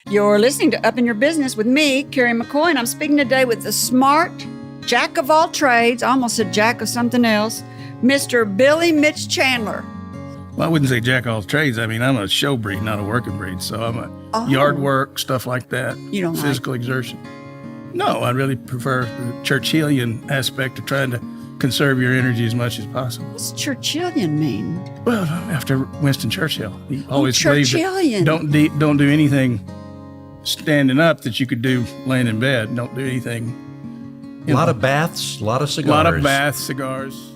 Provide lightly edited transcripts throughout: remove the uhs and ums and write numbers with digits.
You're listening to Up in Your Business with me, Carrie McCoy, and I'm speaking today with the smart jack of all trades, I almost said jack of something else, Mr. Billy Mitch Chandler. Well, I wouldn't say jack of all trades. I mean, I'm a show breed, not a working breed. So I'm a yard work, stuff like that. You don't physical exertion. No, I really prefer the Churchillian aspect of trying to conserve your energy as much as possible. What's Churchillian mean? Well, after Winston Churchill, he always believed Churchillian. That don't do anything standing up that you could do laying in bed. Don't do anything. A lot of baths, a lot of cigars. A lot of baths, cigars.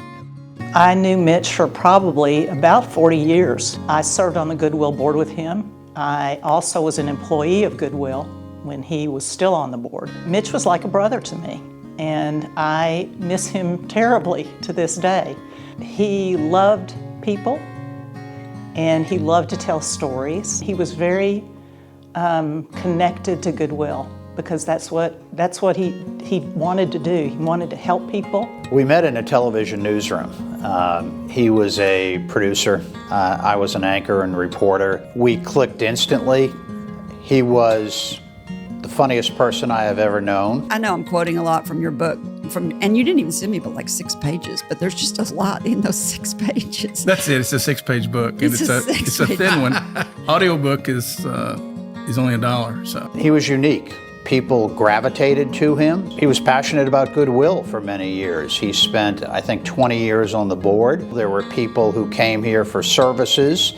I knew Mitch for probably about 40 years. I served on the Goodwill board with him. I also was an employee of Goodwill when he was still on the board. Mitch was like a brother to me, and I miss him terribly to this day. He loved people, and he loved to tell stories. He was very connected to Goodwill because that's what he wanted to do. He wanted to help people. We met in a television newsroom. He was a producer. I was an anchor and reporter. We clicked instantly. He was the funniest person I have ever known. I know I'm quoting a lot from your book, and you didn't even send me but like 6 pages, but there's just a lot in those 6 pages. That's it. It's a 6-page book, and it's a thin one. Audiobook is only $1. So he was unique. People gravitated to him. He was passionate about Goodwill for many years. He spent, I think, 20 years on the board. There were people who came here for services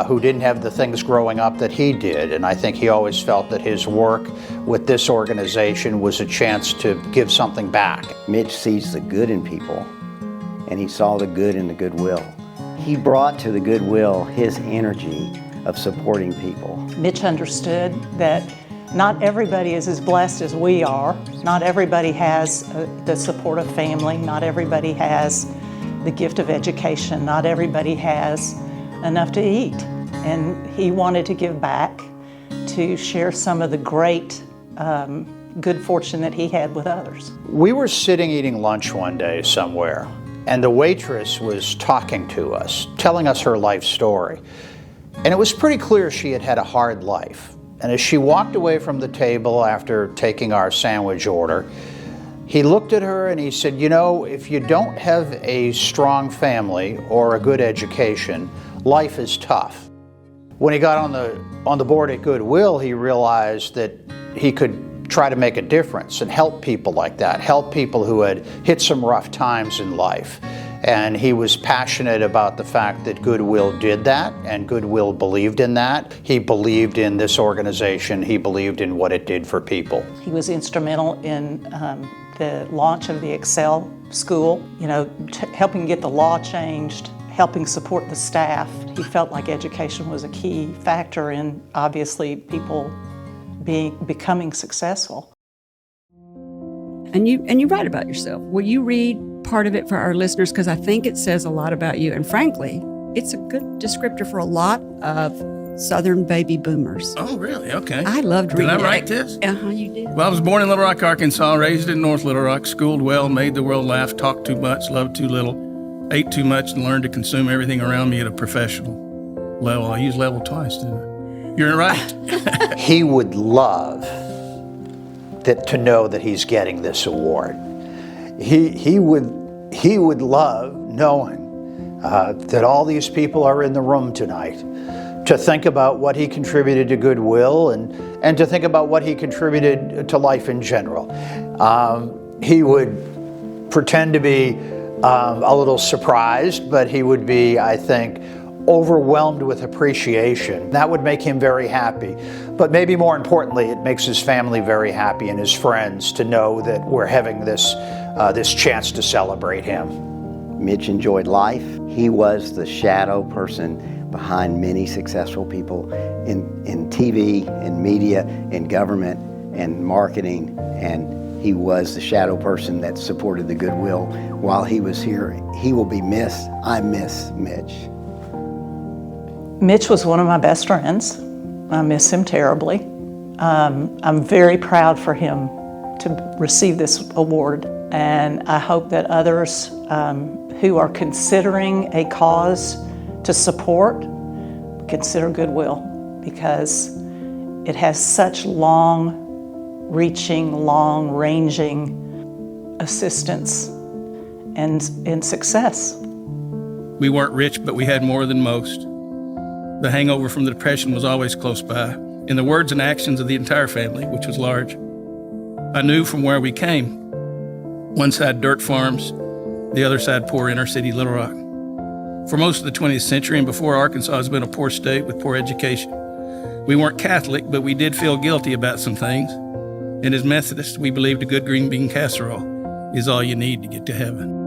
who didn't have the things growing up that he did. And I think he always felt that his work with this organization was a chance to give something back. Mitch sees the good in people, and he saw the good in the Goodwill. He brought to the Goodwill his energy of supporting people. Mitch understood that not everybody is as blessed as we are. Not everybody has the support of family. Not everybody has the gift of education. Not everybody has enough to eat. And he wanted to give back to share some of the great good fortune that he had with others. We were sitting eating lunch one day somewhere, and the waitress was talking to us, telling us her life story. And it was pretty clear she had had a hard life. And as she walked away from the table after taking our sandwich order, he looked at her and he said, you know, if you don't have a strong family or a good education, life is tough. When he got on the board at Goodwill, he realized that he could try to make a difference and help people like that, help people who had hit some rough times in life. And he was passionate about the fact that Goodwill did that, and Goodwill believed in that. He believed in this organization. He believed in what it did for people. He was instrumental in the launch of the Excel school, helping get the law changed, helping support the staff. He felt like education was a key factor in, obviously, people becoming successful. And you write about yourself. Will you read part of it for our listeners? Because I think it says a lot about you. And frankly, it's a good descriptor for a lot of Southern baby boomers. Oh, really? Okay. I loved reading it. Did I write this? You did. Well, I was born in Little Rock, Arkansas, raised in North Little Rock, schooled well, made the world laugh, talked too much, loved too little, ate too much, and learned to consume everything around me at a professional level. I used level twice, didn't I? You're right. He would love to know that he's getting this award. He would love knowing that all these people are in the room tonight to think about what he contributed to Goodwill and to think about what he contributed to life in general. He would pretend to be a little surprised, but he would be, I think, overwhelmed with appreciation. That would make him very happy. But maybe more importantly, it makes his family very happy and his friends to know that we're having this chance to celebrate him. Mitch enjoyed life. He was the shadow person behind many successful people in TV, in media, in government, and marketing, and he was the shadow person that supported the Goodwill while he was here. He will be missed. I miss Mitch. Mitch was one of my best friends. I miss him terribly. I'm very proud for him to receive this award, and I hope that others who are considering a cause to support consider Goodwill, because It has such long-reaching, long-ranging assistance and success. We weren't rich, but we had more than most. The hangover from the Depression was always close by, in the words and actions of the entire family, which was large. I knew from where we came. One side dirt farms, the other side poor inner city Little Rock. For most of the 20th century and before, Arkansas has been a poor state with poor education. We weren't Catholic, but we did feel guilty about some things. And as Methodists, we believed a good green bean casserole is all you need to get to heaven.